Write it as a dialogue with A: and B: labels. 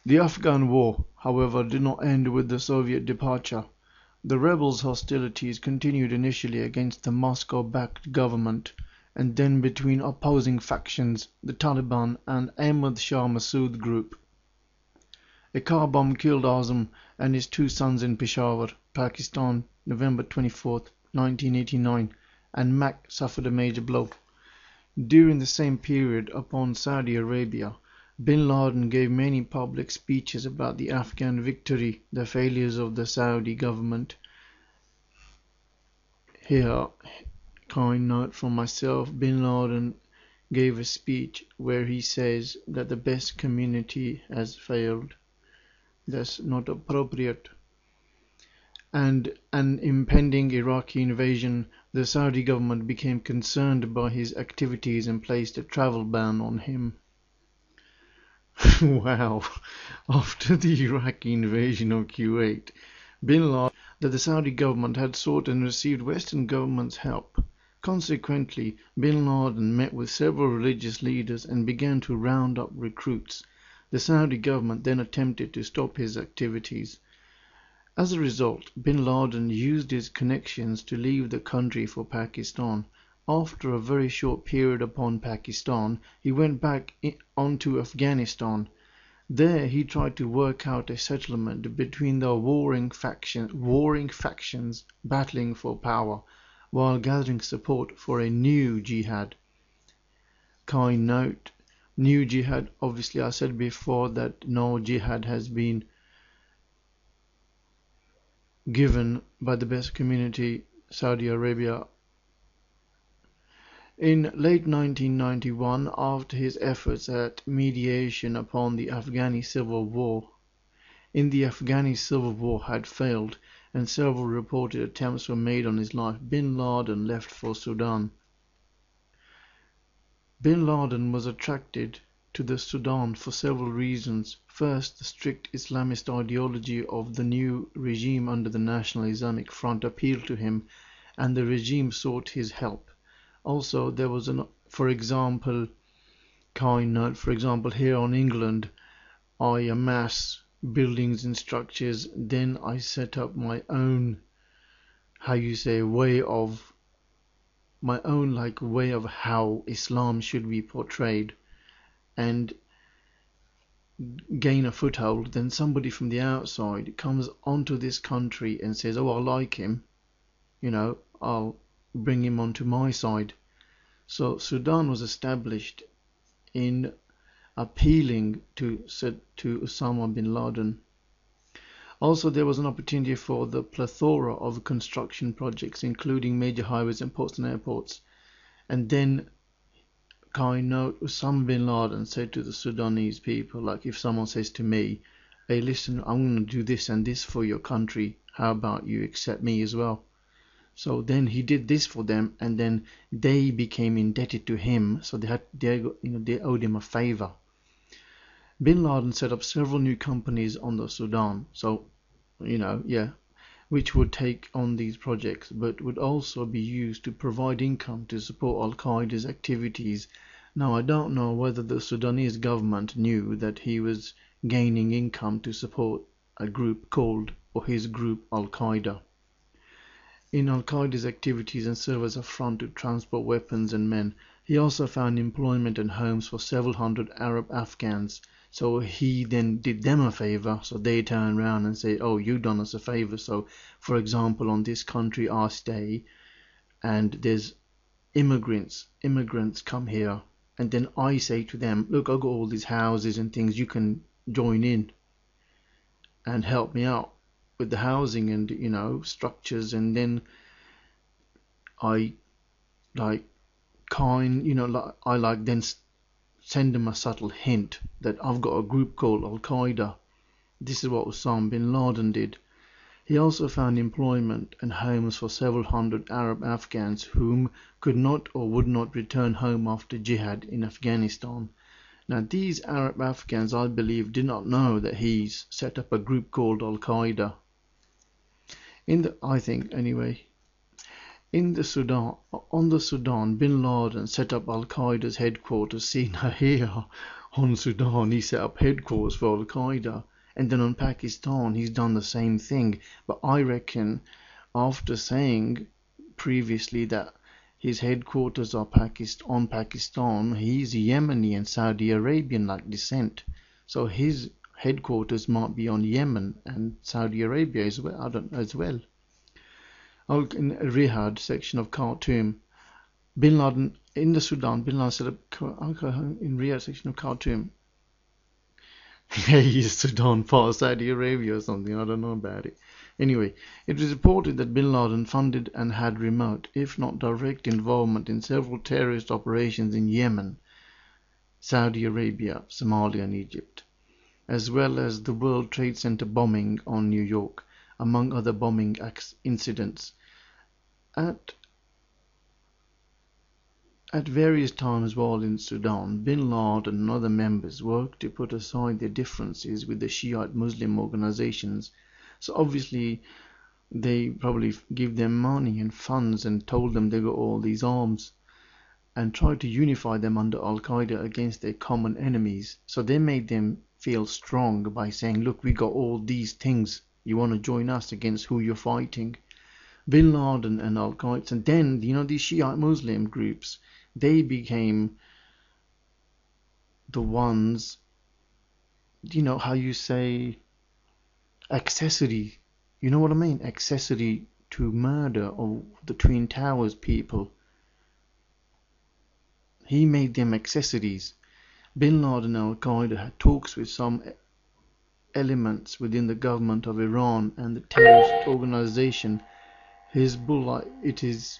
A: The Afghan War, however, did not end with the Soviet departure. The rebels' hostilities continued initially against the Moscow-backed government, and then between opposing factions, the Taliban and Ahmad Shah Massoud group. A car bomb killed Azam and his two sons in Peshawar, Pakistan, November 24, 1989, and Mac suffered a major blow. During the same period, upon Saudi Arabia, Bin Laden gave many public speeches about the Afghan victory, the failures of the Saudi government. Here, kind note from myself, Bin Laden gave a speech where he says that the best community has failed. That's not appropriate. And an impending Iraqi invasion, the Saudi government became concerned by his activities and placed a travel ban on him. Wow, after the Iraqi invasion of Kuwait, Bin Laden that the Saudi government had sought and received Western governments' help. Consequently, Bin Laden met with several religious leaders and began to round up recruits. The Saudi government then attempted to stop his activities. As a result, Bin Laden used his connections to leave the country for Pakistan. After a very short period upon Pakistan, he went back onto Afghanistan. There he tried to work out a settlement between the warring factions battling for power, while gathering support for a new jihad. Kind note, new jihad, obviously I said before that no jihad has been given by the best community, Saudi Arabia. In late 1991, after his efforts at mediation upon the Afghani civil war, had failed and several reported attempts were made on his life, Bin Laden left for Sudan. Bin Laden was attracted to the Sudan for several reasons. First, the strict Islamist ideology of the new regime under the National Islamic Front appealed to him, and the regime sought his help. Also, there was for example, here on England, I amass buildings and structures, then I set up my own, way of how Islam should be portrayed, and gain a foothold. Then somebody from the outside comes onto this country and says, oh, I like him, I'll bring him onto my side. So Sudan was established in appealing to Osama bin Laden. Also, there was an opportunity for the plethora of construction projects, including major highways and ports and airports. And then, Osama bin Laden said to the Sudanese people, like if someone says to me, hey, listen, I'm going to do this and this for your country, how about you accept me as well? So then he did this for them, and then they became indebted to him, so they owed him a favor. Bin Laden set up several new companies on the Sudan, which would take on these projects, but would also be used to provide income to support Al-Qaeda's activities. Now, I don't know whether the Sudanese government knew that he was gaining income to support a group his group Al-Qaeda. In Al-Qaeda's activities and serve as a front to transport weapons and men. He also found employment and homes for several hundred Arab Afghans. So he then did them a favor, so they turn around and say, oh, you done us a favor. So, for example, on this country I stay, and there's immigrants come here, and then I say to them, look, I got all these houses and things, you can join in and help me out with the housing and structures. And then I then send them a subtle hint that I've got a group called Al-Qaeda. This is what Osama bin Laden did. He also found employment and homes for several hundred Arab Afghans whom could not or would not return home after jihad in Afghanistan. Now, these Arab Afghans, I believe, did not know that he's set up a group called Al-Qaeda. On the Sudan, Bin Laden set up Al-Qaeda's headquarters. See, now here On Sudan, he set up headquarters for Al Qaeda, and then on Pakistan, he's done the same thing. But I reckon, after saying previously that his headquarters are on Pakistan, he's Yemeni and Saudi Arabian like descent. So his headquarters might be on Yemen and Saudi Arabia as well. I don't know as well. In Riyadh section of Khartoum, Bin Laden in the Sudan. Bin Laden set up in Riyadh section of Khartoum. Yeah, he's Sudan, part of Saudi Arabia or something. I don't know about it. Anyway, it was reported that Bin Laden funded and had remote, if not direct, involvement in several terrorist operations in Yemen, Saudi Arabia, Somalia, and Egypt, as well as the World Trade Center bombing on New York, among other bombing incidents. At various times while in Sudan, Bin Laden and other members worked to put aside their differences with the Shiite Muslim organizations. So obviously they probably give them money and funds and told them they got all these arms and tried to unify them under Al-Qaeda against their common enemies. So they made them feel strong by saying, look, we got all these things. You want to join us against who you're fighting? Bin Laden and Al-Qaeda, and then, these Shiite Muslim groups, they became the ones, how you say, accessory, you know what I mean? Accessory to murder of the Twin Towers people. He made them accessories. Bin Laden and Al-Qaeda had talks with some elements within the government of Iran and the terrorist organization Hezbollah. It is